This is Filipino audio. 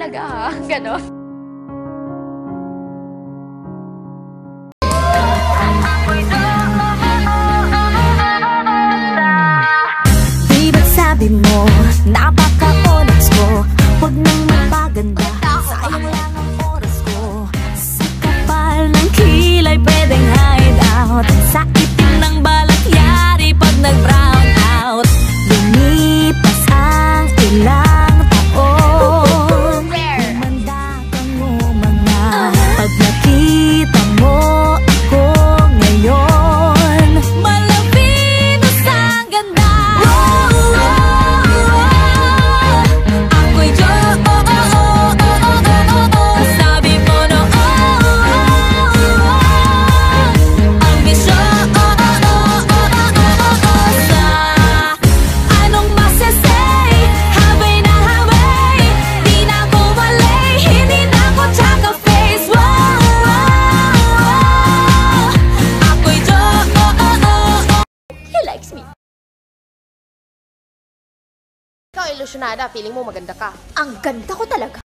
talaga ha. Ganon. Di ba't sabi mo, napaka-onyx ko? Huwag nang magpaganda, sayang lang ang oras ko. Sa kapal ng kilay pwedeng hide out, sa itim ng balat yari pag nag-brown out. Lumipas ang ilang taon, umanda kang umanga. Pag nakita mo ako ngayon, malapinos ang ganda. Ako'y sabi mo no, ang bisyo sa anong masasay, habay na habay, di na ko malay, hindi na ko tsaka face. Ako'y He likes me. Ikaw, ilusyonada. Feeling mo maganda ka. Ang ganda ko talaga.